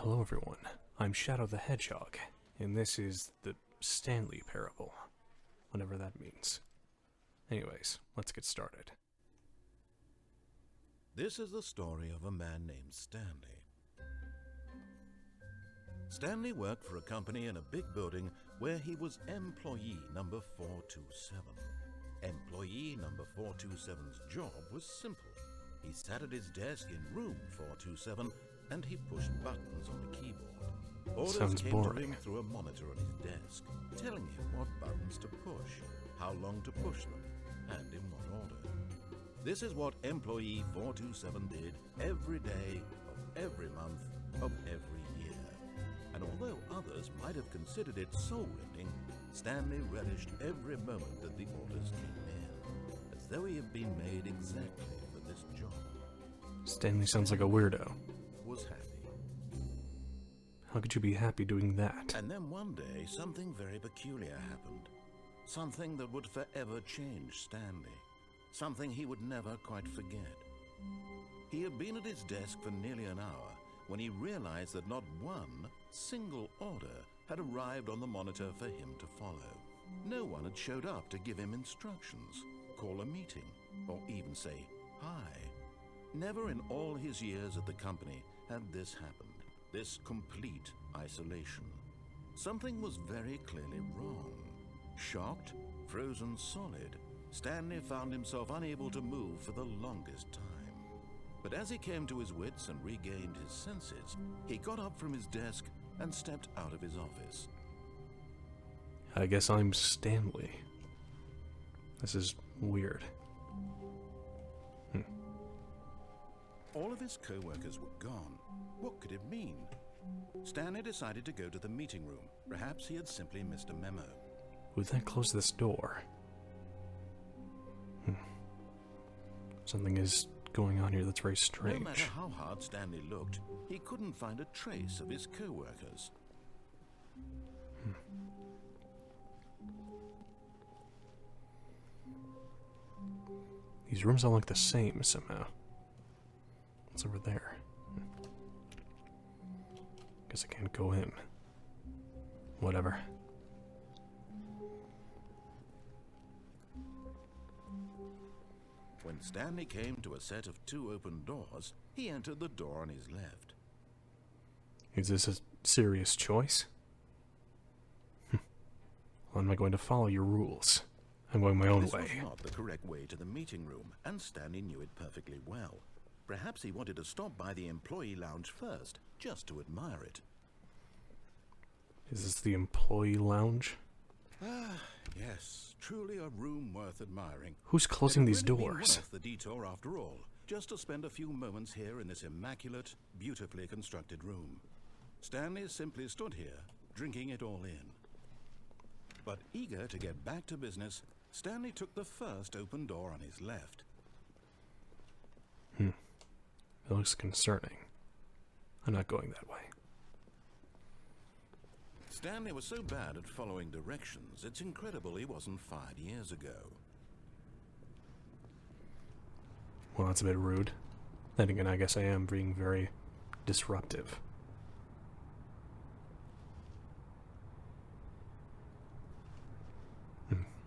Hello everyone, I'm Shadow the Hedgehog, and this is the Stanley Parable, whatever that means. Anyways, let's get started. This is the story of a man named Stanley. Stanley worked for a company in a big building where he was employee number 427. Employee number 427's job was simple. He sat at his desk in room 427 and he pushed buttons on the keyboard. Orders Sounds came boring. to him through a monitor on his desk, telling him what buttons to push, how long to push them, and in what order. This is what employee 427 did every day of every month of every year. And although others might have considered it soul-rending, Stanley relished every moment that the orders came in, as though he had been made exactly for this job. Stanley sounds like a weirdo. Was happy. How could you be happy doing that? And then one day, something very peculiar happened. Something that would forever change Stanley. Something he would never quite forget. He had been at his desk for nearly an hour when he realized that not one single order had arrived on the monitor for him to follow. No one had showed up to give him instructions, call a meeting, or even say hi. Never in all his years at the company had this happened, this complete isolation. Something was very clearly wrong. Shocked, frozen solid, Stanley found himself unable to move for the longest time. But as he came to his wits and regained his senses, he got up from his desk and stepped out of his office. I guess I'm Stanley. This is weird. All of his co-workers were gone. What could it mean? Stanley decided to go to the meeting room. Perhaps he had simply missed a memo. Would that close this door? Something is going on here that's very strange. No matter how hard Stanley looked, he couldn't find a trace of his co-workers. These rooms all look the same somehow. What's over there? Guess I can't go in. Whatever. When Stanley came to a set of two open doors, he entered the door on his left. Is this a serious choice? Well, I'm not going to follow your rules. I'm going my own This way. was not the correct way to the meeting room, and Stanley knew it perfectly well. Perhaps he wanted to stop by the employee lounge first, just to admire it. Is this the employee lounge? Ah, yes, truly a room worth admiring. Who's closing It these would have been doors? worth the detour after all, just to spend a few moments here in this immaculate, beautifully constructed room. Stanley simply stood here, drinking it all in. But eager to get back to business, Stanley took the first open door on his left. It looks concerning. I'm not going that way. Stanley was so bad at following directions, it's incredible he wasn't fired years ago. Well, that's a bit rude. Then again, I guess I am being very disruptive.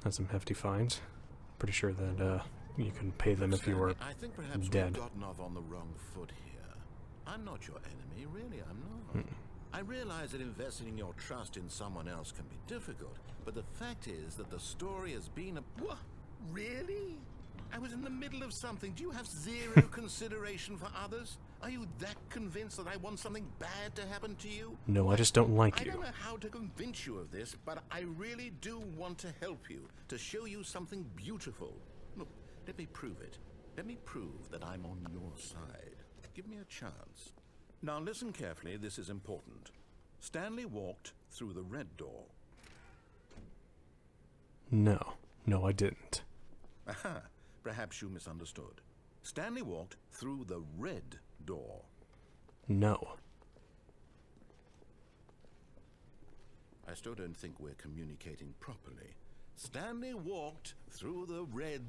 That's some hefty fines. Pretty sure that you can pay them if you were I think perhaps dead. we've gotten off on the wrong foot here. I'm not your enemy, really, I'm not. I realize that investing in your trust in someone else can be difficult, but the fact is that the story has been a... What? Really? I was in the middle of something. Do you have zero consideration for others? Are you that convinced that I want something bad to happen to you? No, I just don't like I you. don't know how to convince you of this, but I really do want to help you, to show you something beautiful. Look, let me prove it. Let me prove that I'm on your side. Give me a chance. Now listen carefully, this is important. Stanley walked through the red door. No, I didn't. Aha, perhaps you misunderstood. Stanley walked through the red door. No. I still don't think we're communicating properly. Stanley walked through the red...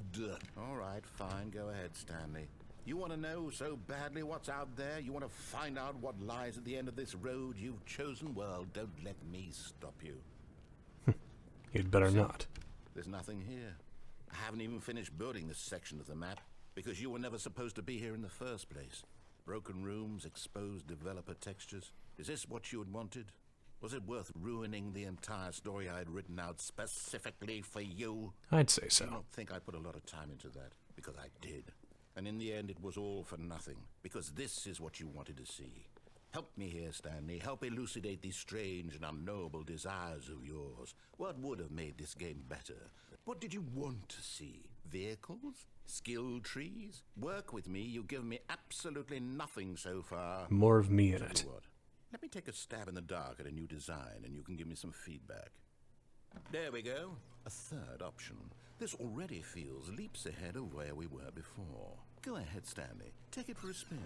All right, fine, go ahead, Stanley. You want to know so badly what's out there? You want to find out what lies at the end of this road you've chosen? Well, don't let me stop you. You'd better not. There's nothing here. I haven't even finished building this section of the map because you were never supposed to be here in the first place. Broken rooms, exposed developer textures. Is this what you had wanted? Was it worth ruining the entire story I had written out specifically for you? I'd say I so. don't think I put a lot of time into that, because I did. And in the end, it was all for nothing, because this is what you wanted to see. Help me here, Stanley. Help elucidate these strange and unknowable desires of yours. What would have made this game better? What did you want to see? Vehicles? Skill trees? Work with me. You've given me absolutely nothing so far. More of me in Tell it. you what, let me take a stab in the dark at a new design, and you can give me some feedback. There we go. A third option. This already feels leaps ahead of where we were before. Go ahead, Stanley. Take it for a spin.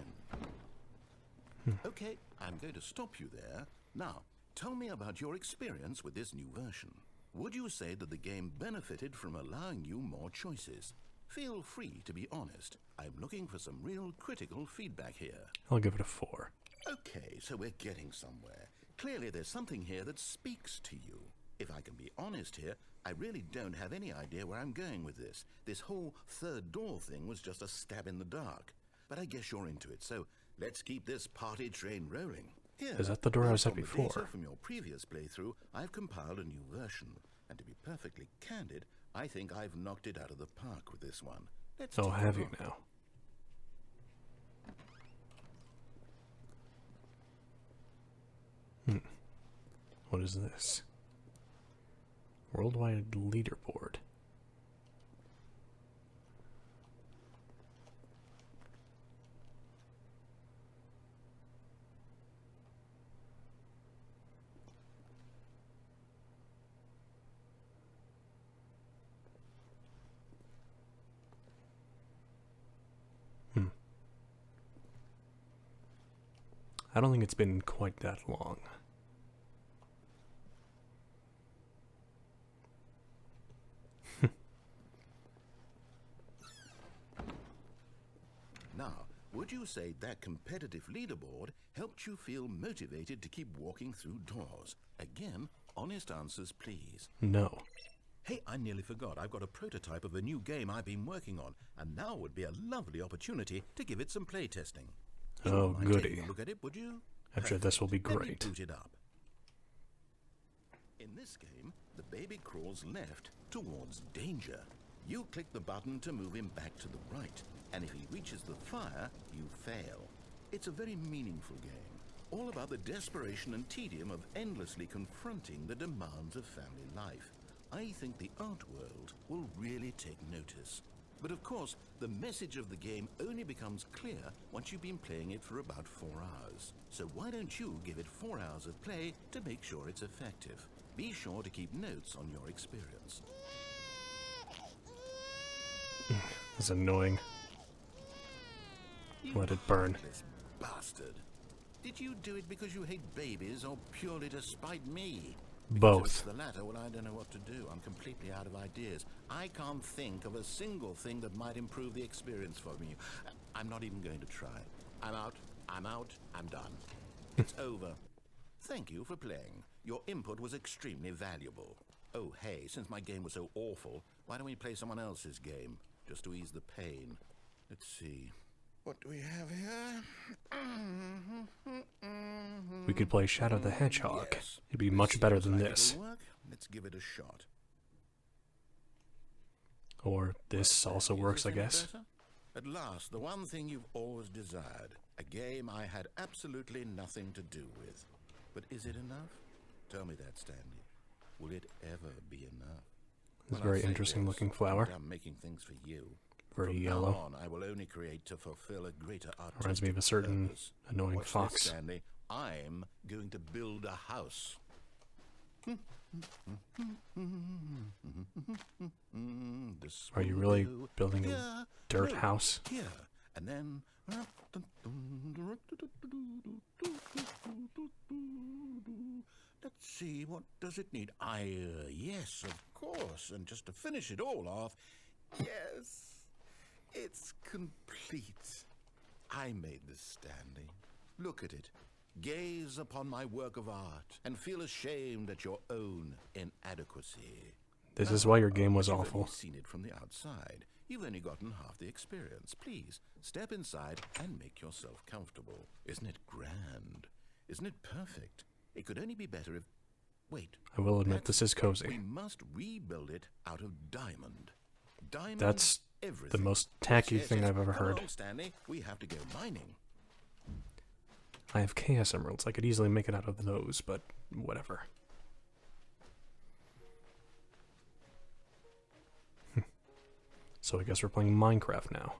Okay, I'm going to stop you there. Now, tell me about your experience with this new version. Would you say that the game benefited from allowing you more choices? Feel free to be honest. I'm looking for some real critical feedback here. I'll give it a 4. Okay, so we're getting somewhere. Clearly there's something here that speaks to you. If I can be honest here, I really don't have any idea where I'm going with this. This whole third door thing was just a stab in the dark. But I guess you're into it, so let's keep this party train rolling. Here, Is that the door I was at from the before? data from your previous playthrough, I've compiled a new version. And to be perfectly candid, I think I've knocked it out of the park with this one. Let's Oh, take a have you look. now? What is this? Worldwide leaderboard. I don't think it's been quite that long. Now, would you say that competitive leaderboard helped you feel motivated to keep walking through doors? Again, honest answers, please. No. Hey, I nearly forgot. I've got a prototype of a new game I've been working on, and now would be a lovely opportunity to give it some playtesting. You Oh, wouldn't mind goody. taking a look at it, would you? I'm sure this will be Let me great. boot it up. In this game, the baby crawls left towards danger. You click the button to move him back to the right, and if he reaches the fire, you fail. It's a very meaningful game, all about the desperation and tedium of endlessly confronting the demands of family life. I think the art world will really take notice. But of course, the message of the game only becomes clear once you've been playing it for about 4 hours. So why don't you give it 4 hours of play to make sure it's effective? Be sure to keep notes on your experience. It's annoying. Let it burn. Heartless bastard. Did you do it because you hate babies or purely to spite me? Because if it's Both. the latter, well, I don't know what to do. I'm completely out of ideas. I can't think of a single thing that might improve the experience for me. I'm not even going to try. I'm out. I'm done. It's over. Thank you for playing. Your input was extremely valuable. Oh, hey, since my game was so awful, why don't we play someone else's game? Just to ease the pain. Let's see. What do we have here? We could play Shadow the Hedgehog. Yes. It'd be much better than Seems like this. it'll work. Let's give it a shot. Or this also Is works, this I any guess. better? At last, the one thing you've always desired. A game I had absolutely nothing to do with. But is it enough? Tell me that, Stanley. Will it ever be enough? This Well, very I'll say interesting this, looking flower. I'm making things for you. Very From yellow. Now on, I will only create to fulfill a greater artistic Reminds me of a certain purpose. annoying Watch this, fox. Stanley. I'm going to build a house. This Are you will really do. building a Here, dirt look, house? Here, and then. Let's see, what does it need? Yes, of course. And just to finish it all off, yes, it's complete. I made this, Stanley. Look at it. Gaze upon my work of art and feel ashamed at your own inadequacy. This is why your game was You've awful. only seen it from the outside. You've only gotten half the experience. Please, step inside and make yourself comfortable. Isn't it grand? Isn't it perfect? It could only be better if... Wait. I will admit, this is We cozy. must rebuild it out of diamond. Diamond That's everything. the most tacky Yes, thing yes. I've ever Come heard. along, Stanley. We have to go mining. I have Chaos Emeralds. I could easily make it out of those, but whatever. So I guess we're playing Minecraft now.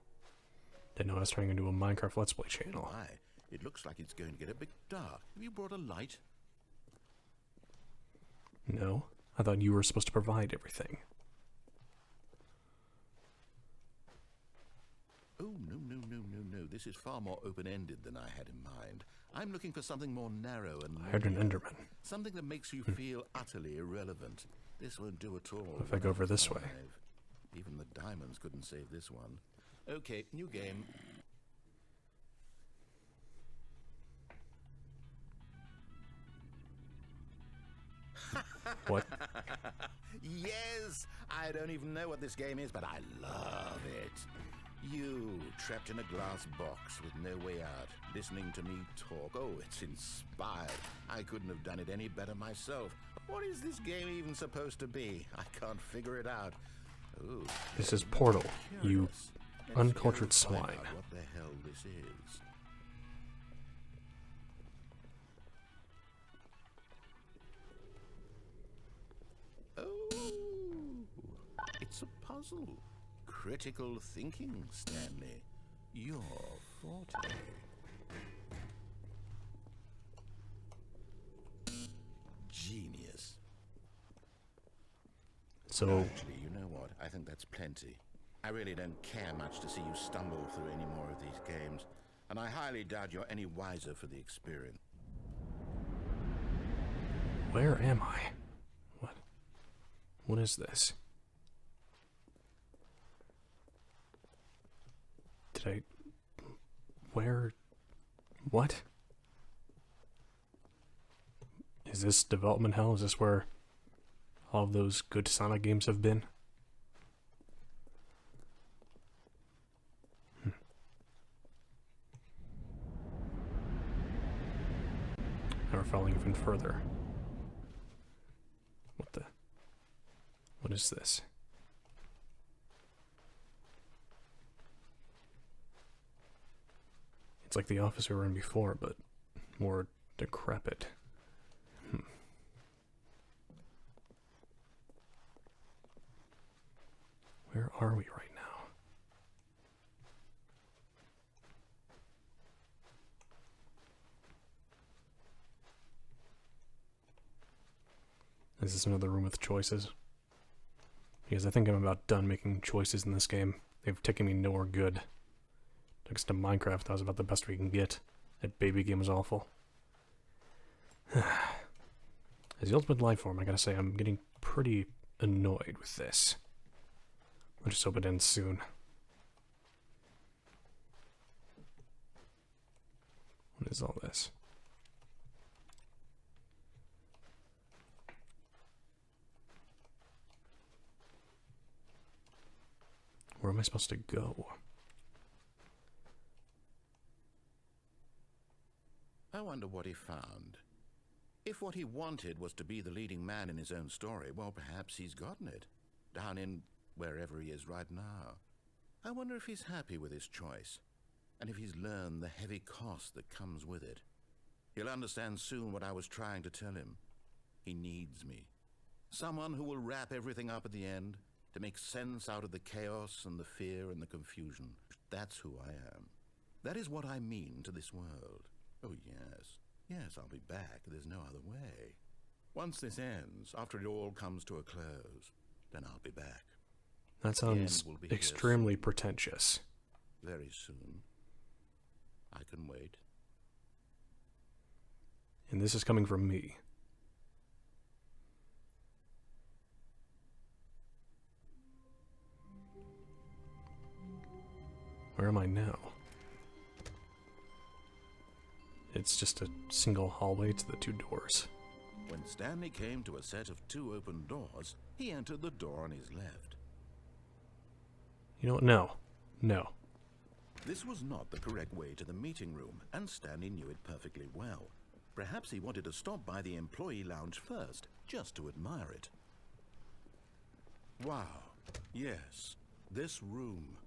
Didn't know I was turning into a Minecraft Let's Play channel. My, it looks like it's going to get a bit dark. Have you brought a light? No? I thought you were supposed to provide everything. Oh, no. This is far more open-ended than I had in mind. I'm looking for something more narrow and I heard an linear. Enderman. Something that makes you feel utterly irrelevant. This won't do at all. If I go over this way? Even the diamonds couldn't save this one. Okay, new game. What? Yes! I don't even know what this game is, but I love it. You, trapped in a glass box with no way out, listening to me talk. Oh, it's inspired. I couldn't have done it any better myself. What is this game even supposed to be? I can't figure it out. Ooh, This is Portal, you curious. Let's uncultured go find swine. out what the hell this is. Oh, it's a puzzle. Critical thinking, Stanley. Your forte. Genius. So, Actually, you know what? I think that's plenty. I really don't care much to see you stumble through any more of these games, and I highly doubt you're any wiser for the experience. where am I? What? What is this? Did I... Where... What? Is this development hell? Is this where all of those good Sonic games have been? Now we're falling even further. What the... What is this? It's like the office we were in before, but more decrepit. Where are we right now? Is this another room with choices? Because I think I'm about done making choices in this game. They've taken me nowhere good. Took us to Minecraft, that was about the best we can get. That baby game was awful. As the ultimate life form, I gotta say, I'm getting pretty annoyed with this. I just hope it ends soon. What is all this? Where am I supposed to go? I wonder what he found. If what he wanted was to be the leading man in his own story, well, perhaps he's gotten it. Down in wherever he is right now. I wonder if he's happy with his choice, and if he's learned the heavy cost that comes with it. He'll understand soon what I was trying to tell him. He needs me. Someone who will wrap everything up at the end, to make sense out of the chaos and the fear and the confusion. That's who I am. That is what I mean to this world. Oh, yes. Yes, I'll be back. There's no other way. Once this ends, after it all comes to a close, then I'll be back. That sounds will be here extremely pretentious. Very soon. I can wait. And this is coming from me. Where am I now? It's just a single hallway to the two doors. When Stanley came to a set of 2 open doors, he entered the door on his left. You know what? No. No. This was not the correct way to the meeting room, and Stanley knew it perfectly well. Perhaps he wanted to stop by the employee lounge first, just to admire it. Wow. Yes, this room.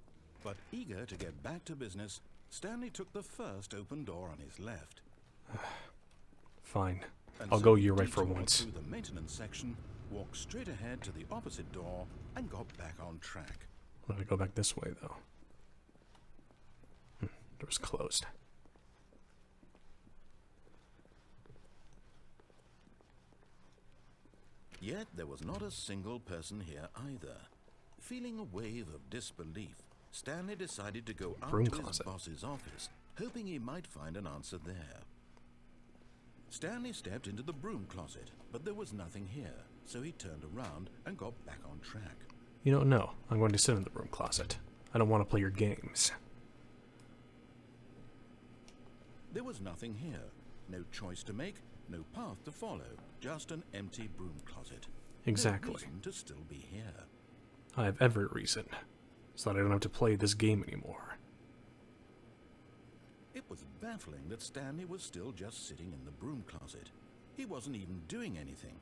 But eager to get back to business, Stanley took the first open door on his left. Fine. And I'll so go he your way for detoured once. through the maintenance section, walked straight ahead to the opposite door, and got back on track. I'm gonna go back this way, though. Door's closed. Yet there was not a single person here either. Feeling a wave of disbelief, Stanley decided to go up Broom to his closet. boss's office, hoping he might find an answer there. Stanley stepped into the broom closet, but there was nothing here, so he turned around and got back on track. You don't know. I'm going to sit in the broom closet. I don't want to play your games. There was nothing here. No choice to make, no path to follow, just an empty broom closet. Exactly. No reason to still be here. I have every reason, so that I don't have to play this game anymore. It was baffling that Stanley was still just sitting in the broom closet. He wasn't even doing anything.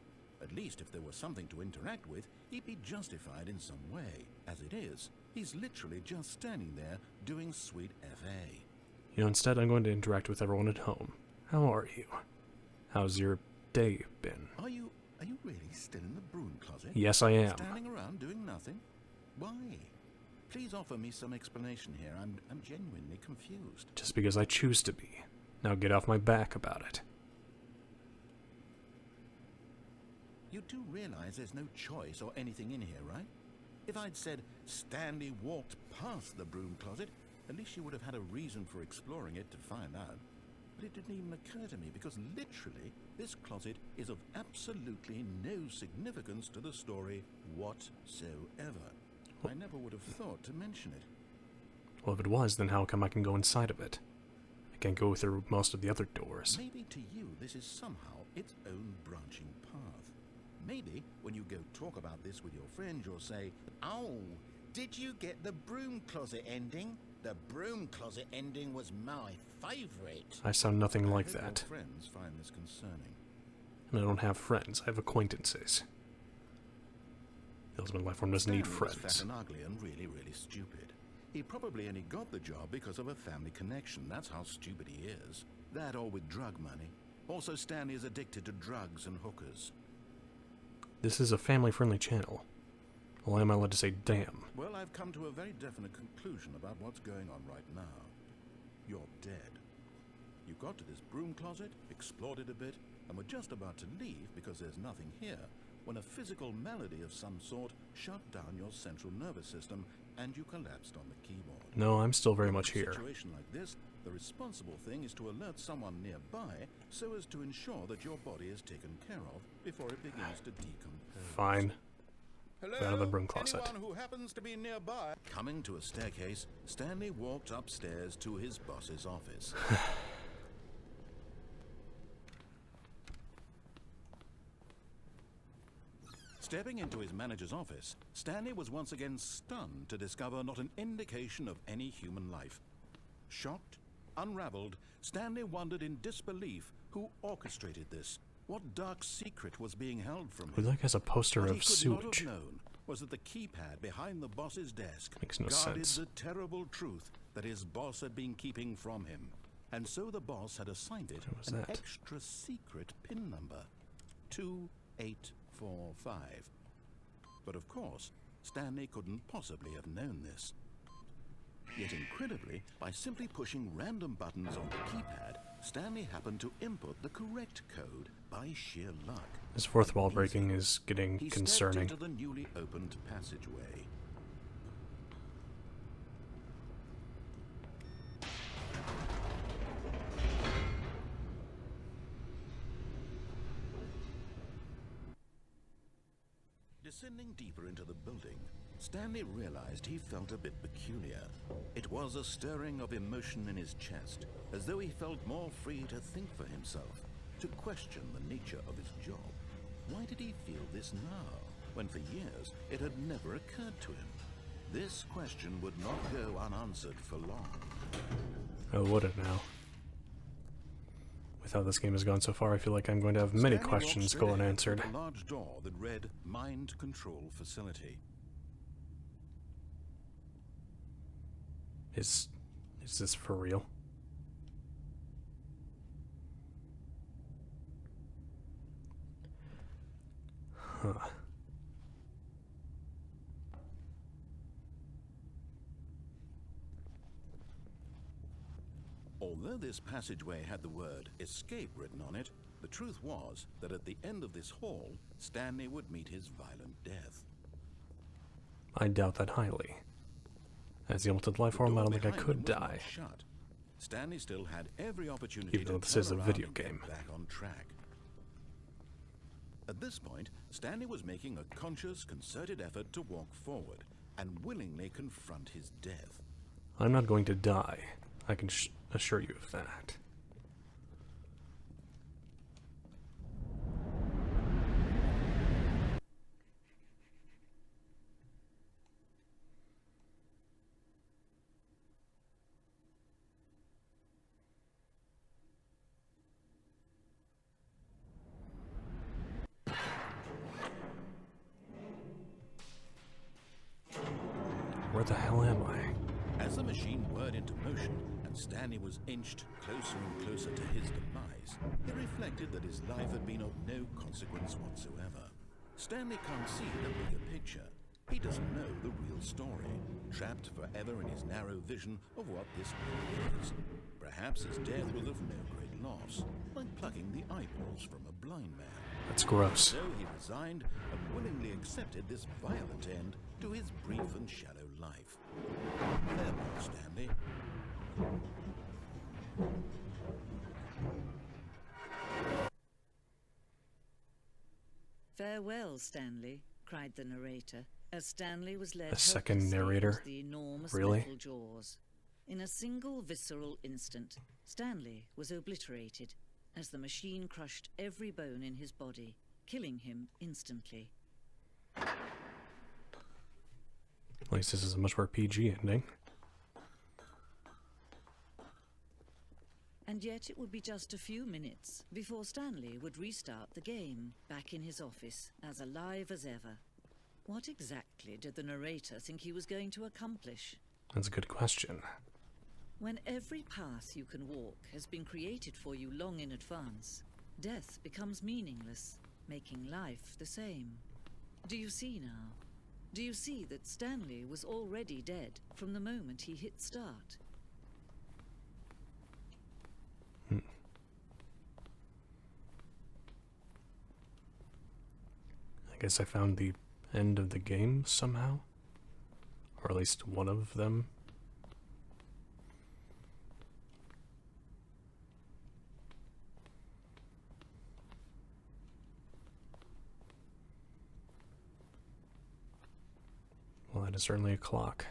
At least if there was something to interact with, he'd be justified in some way. As it is, he's literally just standing there doing sweet FA. You know, instead I'm going to interact with everyone at home. How are you? How's your day been? Are you really still in the broom closet? Yes, I am. Standing around doing nothing? Why? Please offer me some explanation here. I'm genuinely confused. Just because I choose to be. Now get off my back about it. You do realize there's no choice or anything in here, right? If I'd said Stanley walked past the broom closet, at least you would have had a reason for exploring it to find out. But it didn't even occur to me because literally this closet is of absolutely no significance to the story whatsoever. I never would have thought to mention it. Well, if it was, then how come I can go inside of it? I can't go through most of the other doors. Maybe to you this is somehow its own branching path. Maybe when you go talk about this with your friend, you'll say, "Oh, did you get the broom closet ending? The broom closet ending was my favorite." I sound nothing like I hope that. your friends find this concerning. And I don't have friends. I have acquaintances. The ultimate life form doesn't need Stanley was friends. fat and ugly and really, really stupid. He probably only got the job because of a family connection. That's how stupid he is. That or with drug money. Also, Stanley is addicted to drugs and hookers. This is a family-friendly channel. Why am I allowed to say damn? Well, I've come to a very definite conclusion about what's going on right now. You're dead. You got to this broom closet, explored it a bit, and were just about to leave because there's nothing here, when a physical malady of some sort shut down your central nervous system and you collapsed on the keyboard. No, I'm still very much In a here. situation like this, the responsible thing is to alert someone nearby so as to ensure that your body is taken care of before it begins to decompose. Fine. Hello? Out of the broom closet. Anyone who happens to be nearby? Coming to a staircase, Stanley walked upstairs to his boss's office. Stepping into his manager's office, Stanley was once again stunned to discover not an indication of any human life. Shocked, unraveled, Stanley wondered in disbelief who orchestrated this. What dark secret was being held from Who him? the heck has a poster What of he could not sewage? have known was that the keypad behind the boss's desk Makes no guarded sense. the terrible truth that his boss had been keeping from him. And so the boss had assigned it What was an that? extra secret PIN number, 2845. But of course, Stanley couldn't possibly have known this. Yet incredibly, by simply pushing random buttons on the keypad, Stanley happened to input the correct code by sheer luck. This fourth wall breaking is getting He concerning. stepped into the newly opened passageway. Descending deeper into the building, Stanley realized he felt a bit peculiar. It was a stirring of emotion in his chest, as though he felt more free to think for himself, to question the nature of his job. Why did he feel this now, when for years it had never occurred to him? This question would not go unanswered for long. Oh, would it now? With how this game has gone so far, I feel like I'm going to have many Stanley questions walked go straight ahead unanswered. to a large door that read Mind Control Facility. Is this for real? Huh. Although this passageway had the word escape written on it, the truth was that at the end of this hall, Stanley would meet his violent death. I doubt that highly. As the ultimate life form, I don't think I could die. Shut. Stanley still had every opportunity Even though to this is a turn around video and get game. back on track. At this point, Stanley was making a conscious, concerted effort to walk forward and willingly confront his death. I'm not going to die. I can assure you of that. Where the hell am I? As the machine whirred into motion and Stanley was inched closer and closer to his demise, he reflected that his life had been of no consequence whatsoever. Stanley can't see the bigger picture. He doesn't know the real story, trapped forever in his narrow vision of what this world is. Perhaps his death was of no great loss, like plucking the eyeballs from a blind man. That's gross. So he resigned and willingly accepted this violent end to his brief and shallow life. Farewell, Stanley. Farewell, Stanley, cried the narrator, as Stanley was led A second helplessly narrator? into the enormous Really? metal jaws. In a single visceral instant, Stanley was obliterated as the machine crushed every bone in his body, killing him instantly. At least this is a much more PG ending. And yet it would be just a few minutes before Stanley would restart the game, back in his office, as alive as ever. What exactly did the narrator think he was going to accomplish? That's a good question. When every path you can walk has been created for you long in advance, death becomes meaningless, making life the same. Do you see now? Do you see that Stanley was already dead from the moment he hit start? I guess I found the end of the game somehow. Or at least one of them. Well, that is certainly a clock.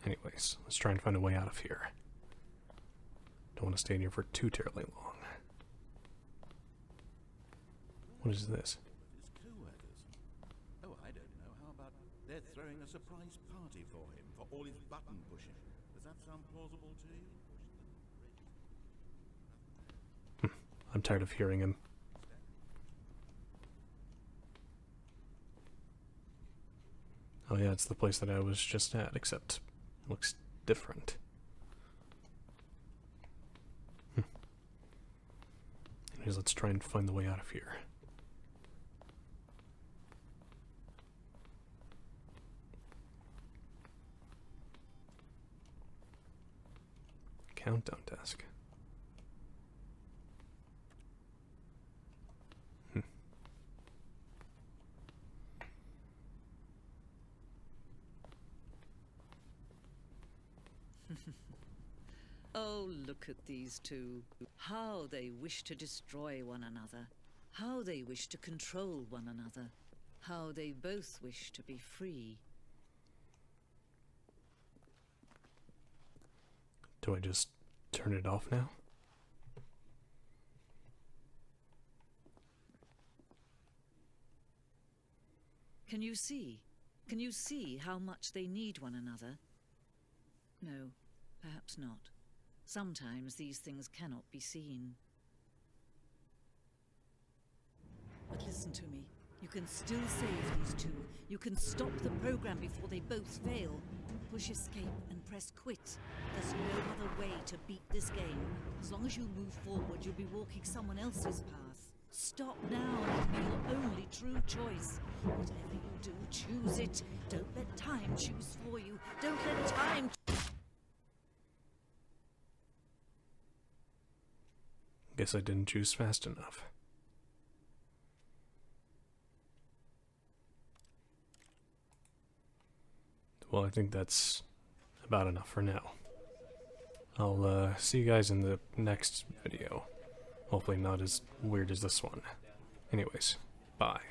Anyways, let's try and find a way out of here. Don't want to stay in here for too terribly long. What is this? His co-workers. Oh, I don't know. How about they're throwing a surprise party for him for all his button pushing? Does that sound plausible to you? I'm tired of hearing him. Oh yeah, it's the place that I was just at, except it looks different. Anyways, let's try and find the way out of here. Countdown desk. Oh, look at these two. How they wish to destroy one another. How they wish to control one another. How they both wish to be free. Do I just turn it off now? Can you see? Can you see how much they need one another? No, perhaps not. Sometimes these things cannot be seen. But listen to me. You can still save these two. You can stop the program before they both fail. Push escape and press quit. There's no other way to beat this game. As long as you move forward, you'll be walking someone else's path. Stop now and it'll be your only true choice. Whatever you do, choose it. Don't let time choose for you. Don't let time... Guess I didn't choose fast enough. Well, I think that's about enough for now. I'll see you guys in the next video. Hopefully not as weird as this one. Anyways, bye.